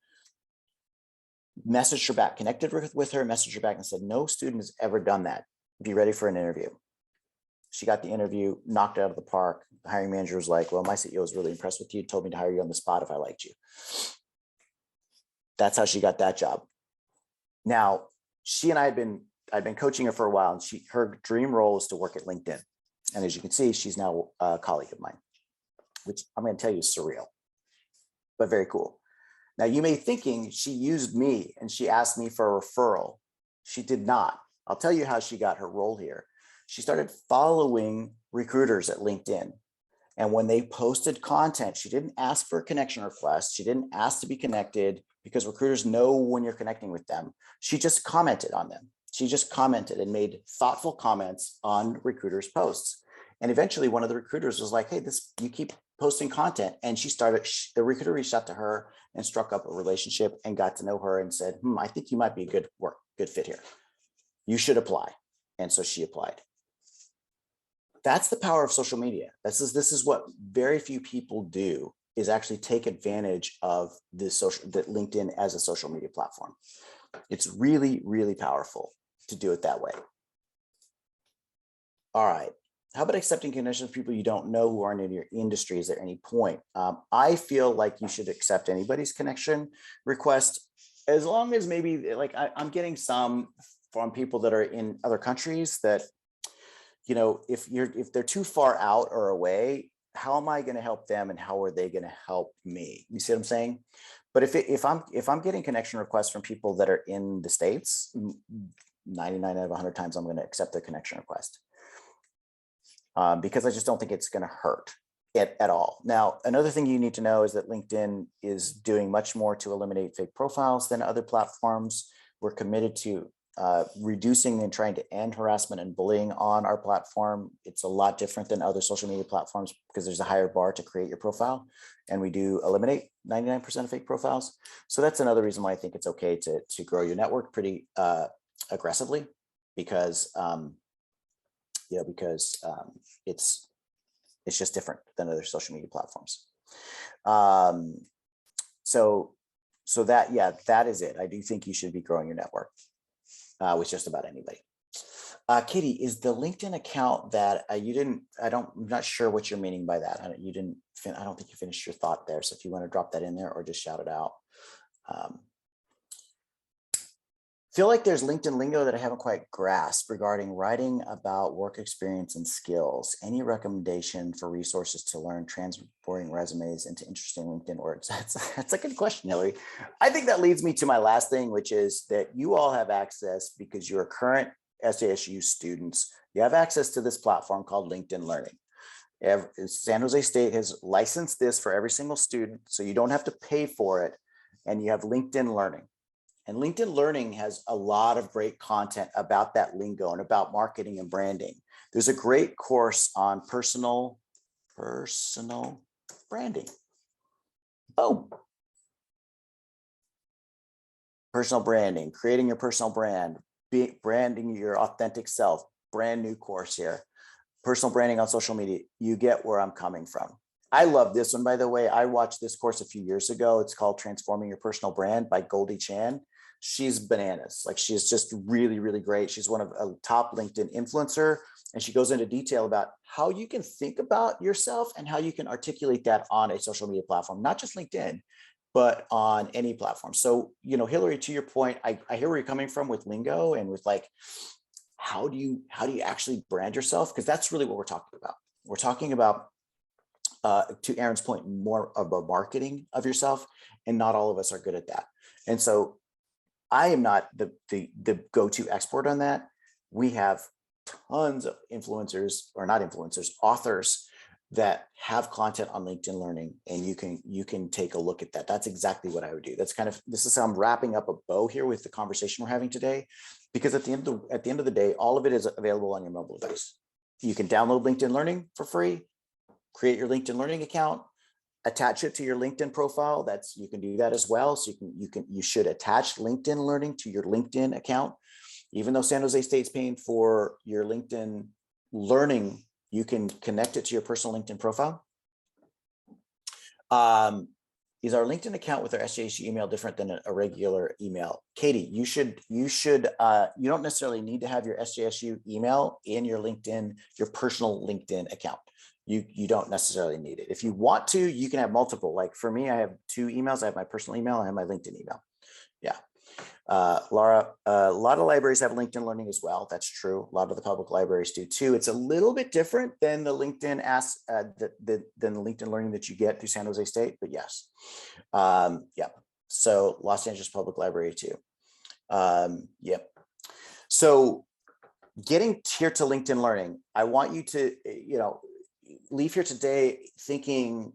messaged her back, connected with her, messaged her back and said, "No student has ever done that. Be ready for an interview." She got the interview, knocked it out of the park. The hiring manager was like, "Well, my CEO was really impressed with you, told me to hire you on the spot if I liked you." That's how she got that job. Now, she and I've been coaching her for a while, and her dream role is to work at LinkedIn. And as you can see, she's now a colleague of mine, which I'm going to tell you is surreal, but very cool. Now, you may be thinking she used me and she asked me for a referral. She did not. I'll tell you how she got her role here. She started following recruiters at LinkedIn. And when they posted content, she didn't ask for a connection request. She didn't ask to be connected, because recruiters know when you're connecting with them. She just commented on them. She just commented and made thoughtful comments on recruiters' posts. And eventually one of the recruiters was like, hey, you keep posting content. And the recruiter reached out to her and struck up a relationship and got to know her and said, I think you might be a good fit here. You should apply. And so she applied. That's the power of social media. This is what very few people do, is actually take advantage of the LinkedIn as a social media platform. It's really, really powerful to do it that way. All right. How about accepting connections with people you don't know who aren't in your industry? Is there any point? I feel like you should accept anybody's connection request, as long as maybe like I'm getting some from people that are in other countries that, if they're too far out or away, how am I going to help them and how are they going to help me? You see what I'm saying? But if I'm getting connection requests from people that are in the States, 99 out of 100 times I'm going to accept their connection request. Because I just don't think it's going to hurt it at all. Now, another thing you need to know is that LinkedIn is doing much more to eliminate fake profiles than other platforms. We're committed to reducing and trying to end harassment and bullying on our platform. It's a lot different than other social media platforms because there's a higher bar to create your profile, and we do eliminate 99% of fake profiles. So that's another reason why I think it's okay to grow your network pretty aggressively, because it's just different than other social media platforms. So that is it. I do think you should be growing your network with just about anybody. Katie, is the LinkedIn account that I'm not sure what you're meaning by that. I don't think you finished your thought there. So if you want to drop that in there or just shout it out. Feel like there's LinkedIn lingo that I haven't quite grasped regarding writing about work experience and skills. Any recommendation for resources to learn transporting resumes into interesting LinkedIn words? That's a good question, Hillary. I think that leads me to my last thing, which is that you all have access, because you're current SASU students, you have access to this platform called LinkedIn Learning. San Jose State has licensed this for every single student, so you don't have to pay for it, and you have LinkedIn Learning. And LinkedIn Learning has a lot of great content about that lingo and about marketing and branding. There's a great course on personal branding. Oh, personal branding, creating your personal brand, branding your authentic self, brand new course here. Personal branding on social media. You get where I'm coming from. I love this one, by the way. I watched this course a few years ago. It's called Transforming Your Personal Brand by Goldie Chan. She's bananas. Like, she's just really, really great. She's one of a top LinkedIn influencer, and she goes into detail about how you can think about yourself and how you can articulate that on a social media platform, not just LinkedIn, but on any platform. So, Hillary, to your point, I hear where you're coming from with lingo and with like, how do you actually brand yourself? Because that's really what we're talking about. We're talking about, to Aaron's point, more of a marketing of yourself, and not all of us are good at that. And so I am not the go-to expert on that. We have tons of influencers, or not influencers, authors that have content on LinkedIn Learning, and you can take a look at that. That's exactly what I would do. This is how I'm wrapping up a bow here with the conversation we're having today, because at the end of the day, all of it is available on your mobile device. You can download LinkedIn Learning for free, create your LinkedIn Learning account, attach it to your LinkedIn profile. You can do that as well. So you should attach LinkedIn Learning to your LinkedIn account. Even though San Jose State's paying for your LinkedIn Learning, you can connect it to your personal LinkedIn profile. Is our LinkedIn account with our SJSU email different than a regular email? Katie, you don't necessarily need to have your SJSU email in your personal LinkedIn account. You don't necessarily need it. If you want to, you can have multiple. Like for me, I have 2 emails. I have my personal email, I have my LinkedIn email. Yeah. Laura, a lot of libraries have LinkedIn Learning as well. That's true. A lot of the public libraries do too. It's a little bit different than the LinkedIn than the LinkedIn Learning that you get through San Jose State, but yes. Yeah. So Los Angeles Public Library too. Yep. So getting here to LinkedIn Learning, I want you to, leave here today thinking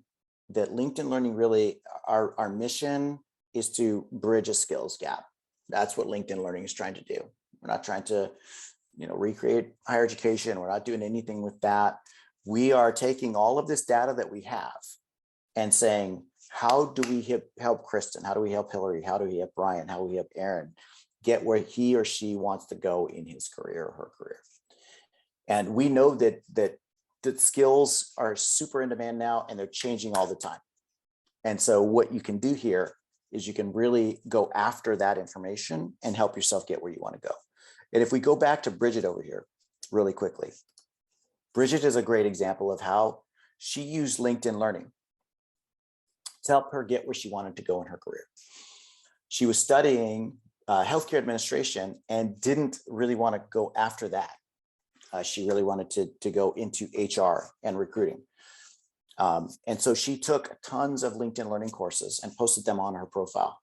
that LinkedIn Learning really, our mission is to bridge a skills gap. That's what LinkedIn Learning is trying to do. We're not trying to, recreate higher education. We're not doing anything with that. We are taking all of this data that we have and saying, how do we help Kristen? How do we help Hillary? How do we help Brian? How do we help Aaron get where he or she wants to go in his career or her career? And we know that skills are super in demand now, and they're changing all the time. And so what you can do here is you can really go after that information and help yourself get where you want to go. And if we go back to Bridget over here really quickly, Bridget is a great example of how she used LinkedIn Learning to help her get where she wanted to go in her career. She was studying healthcare administration and didn't really want to go after that. She really wanted to go into HR and recruiting. And so she took tons of LinkedIn Learning courses and posted them on her profile.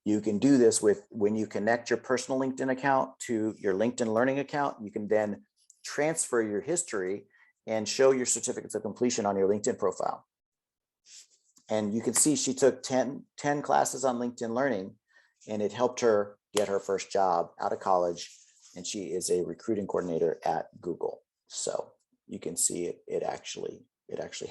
You can do this with when you connect your personal LinkedIn account to your LinkedIn Learning account. You can then transfer your history and show your certificates of completion on your LinkedIn profile. And you can see she took 10 classes on LinkedIn Learning, and it helped her get her first job out of college. And she is a recruiting coordinator at Google. So you can see it actually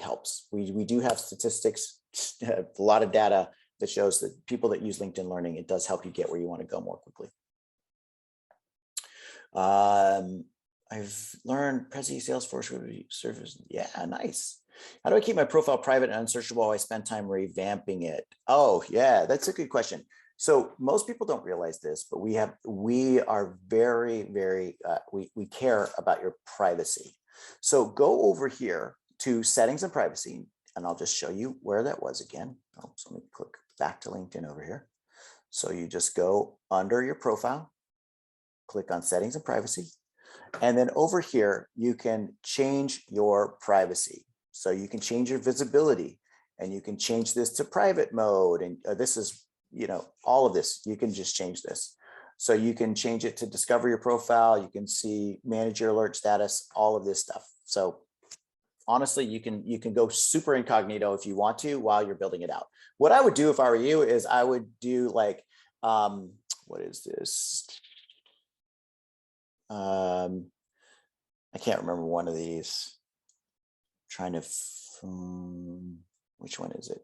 helps. We do have statistics, a lot of data that shows that people that use LinkedIn Learning, it does help you get where you want to go more quickly. I've learned Prezi Salesforce service. Yeah, nice. How do I keep my profile private and unsearchable while I spend time revamping it? Oh, yeah, that's a good question. So most people don't realize this, but we are very, we care about your privacy. So go over here to settings and privacy, and I'll just show you where that was again. Oh, so let me click back to LinkedIn over here. So you just go under your profile, click on settings and privacy. And then over here, you can change your privacy. So you can change your visibility, and you can change this to private mode. And this is, all of this, you can just change this. So you can change it to discover your profile. You can see manage your alert status, all of this stuff. So honestly, you can go super incognito if you want to while you're building it out. What I would do if I were you is I would do like, what is this? I can't remember one of these. Trying to, which one is it?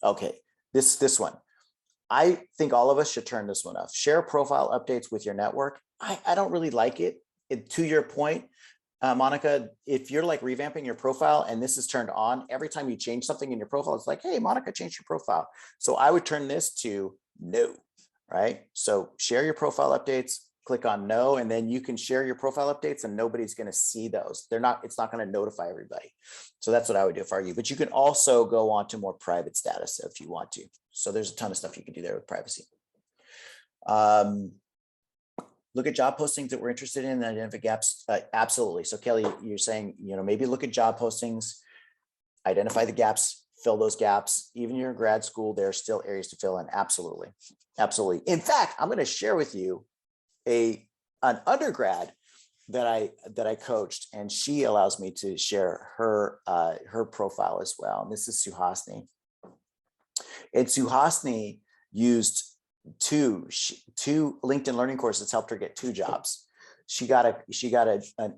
Okay, this one. I think all of us should turn this one off. Share profile updates with your network. I don't really like it. To your point, Monica, if you're like revamping your profile and this is turned on, every time you change something in your profile, it's like, hey, Monica changed your profile. So I would turn this to no, right? So share your profile updates, click on no, and then you can share your profile updates and nobody's going to see those. It's not going to notify everybody. So that's what I would do for you. But you can also go on to more private status if you want to. So there's a ton of stuff you can do there with privacy. Look at job postings that we're interested in and identify gaps. Absolutely. So Kelly, you're saying, maybe look at job postings, identify the gaps, fill those gaps. Even you're in grad school, there are still areas to fill in. Absolutely. Absolutely. In fact, I'm going to share with you an undergrad that I coached, and she allows me to share her profile as well. And this is Suhasini. And Suhasini used two LinkedIn Learning courses, helped her get 2 jobs. She got an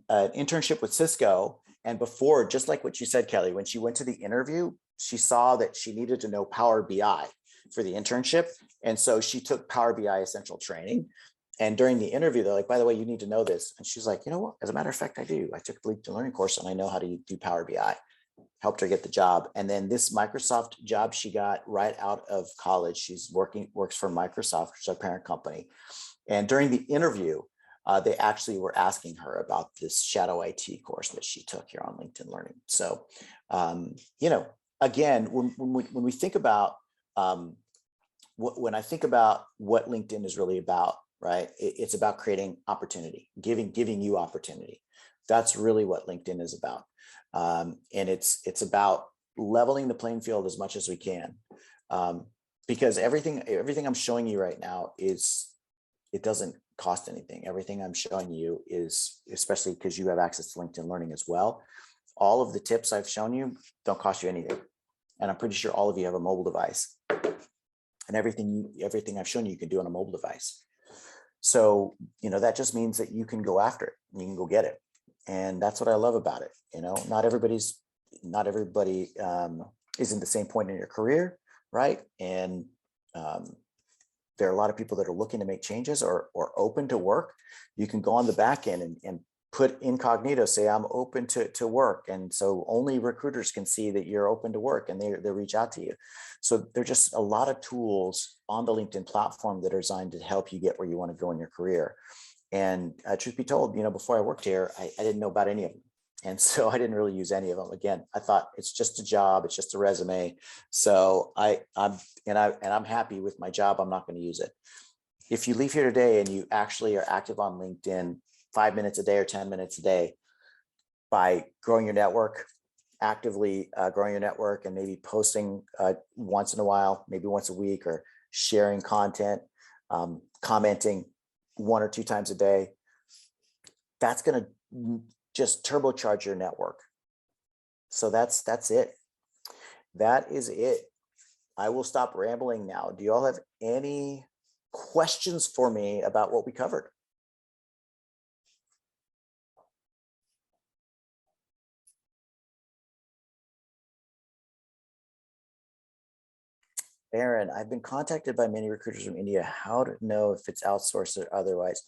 internship with Cisco, and before, just like what you said, Kelly, when she went to the interview, she saw that she needed to know Power BI for the internship, and so she took Power BI essential training. And during the interview, they're like, by the way, you need to know this. And she's like, you know what? As a matter of fact, I do. I took the LinkedIn Learning course and I know how to do Power BI. Helped her get the job. And then this Microsoft job she got right out of college. She's works for Microsoft, which is our parent company. And during the interview, they actually were asking her about this Shadow IT course that she took here on LinkedIn Learning. So, again, when we think about, when I think about what LinkedIn is really about, right? It's about creating opportunity, giving you opportunity. That's really what LinkedIn is about. And it's about leveling the playing field as much as we can. Because everything I'm showing you right now it doesn't cost anything. Everything I'm showing you is, especially because you have access to LinkedIn Learning as well. All of the tips I've shown you don't cost you anything. And I'm pretty sure all of you have a mobile device. And everything I've shown you can do on a mobile device. So, that just means that you can go after it. You can go get it. And that's what I love about it. Not everybody is in the same point in your career, right? And there are a lot of people that are looking to make changes or open to work. You can go on the back end and put incognito, say I'm open to work. And so only recruiters can see that you're open to work, and they reach out to you. So there're just a lot of tools on the LinkedIn platform that are designed to help you get where you want to go in your career. And truth be told, before I worked here, I didn't know about any of them. And so I didn't really use any of them. Again, I thought it's just a job, it's just a resume. So I'm happy with my job. I'm not going to use it. If you leave here today and you actually are active on LinkedIn 5 minutes a day or 10 minutes a day, by growing your network, actively growing your network, and maybe posting once in a while, maybe once a week, or sharing content, commenting 1 or 2 times a day, that's going to just turbocharge your network. So that's it. That is it. I will stop rambling now. Do you all have any questions for me about what we covered? Aaron, I've been contacted by many recruiters from India. How to know if it's outsourced or otherwise?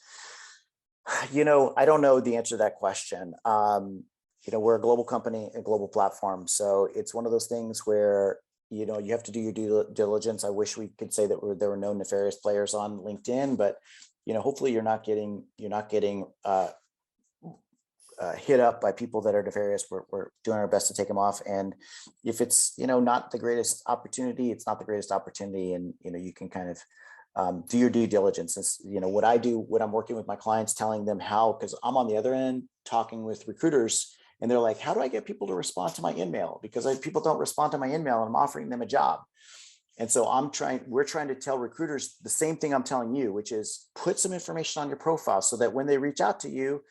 I don't know the answer to that question. We're a global company, a global platform. So it's one of those things where, you have to do your due diligence. I wish we could say that there were no nefarious players on LinkedIn, but, hopefully you're not getting hit up by people that are nefarious. We're doing our best to take them off. And if it's, not the greatest opportunity, it's not the greatest opportunity. And, you can kind of do your due diligence. It's, what I do when I'm working with my clients, telling them how, because I'm on the other end talking with recruiters, and they're like, how do I get people to respond to my email? Because people don't respond to my email and I'm offering them a job. And so we're trying to tell recruiters the same thing I'm telling you, which is put some information on your profile so that when they reach out to you,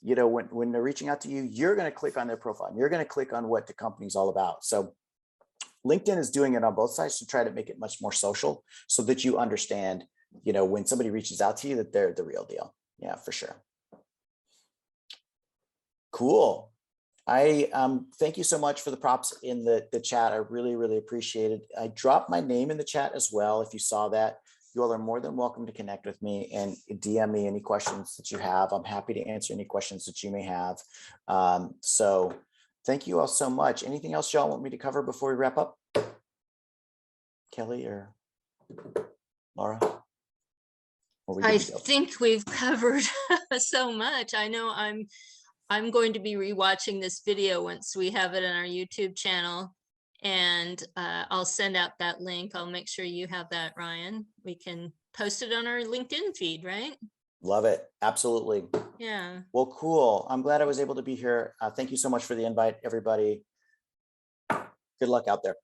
when they're reaching out to you, you're going to click on their profile and you're going to click on what the company's all about. So LinkedIn is doing it on both sides to try to make it much more social, so that you understand, when somebody reaches out to you, that they're the real deal. Yeah, for sure. Cool. I thank you so much for the props in the chat. I really, really appreciate it. I dropped my name in the chat as well. If you saw that, you all are more than welcome to connect with me and DM me any questions that you have. I'm happy to answer any questions that you may have. So thank you all so much. Anything else y'all want me to cover before we wrap up? Kelly or Laura? I think we've covered so much. I know I'm going to be rewatching this video once we have it on our YouTube channel, and I'll send out that link. I'll make sure you have that, Ryan. We can post it on our LinkedIn feed, right? Love it. Absolutely. Yeah. Well, cool. I'm glad I was able to be here. Thank you so much for the invite, everybody. Good luck out there.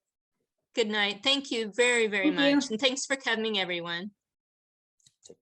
Good night. Thank you very, very much. And thanks for coming, everyone.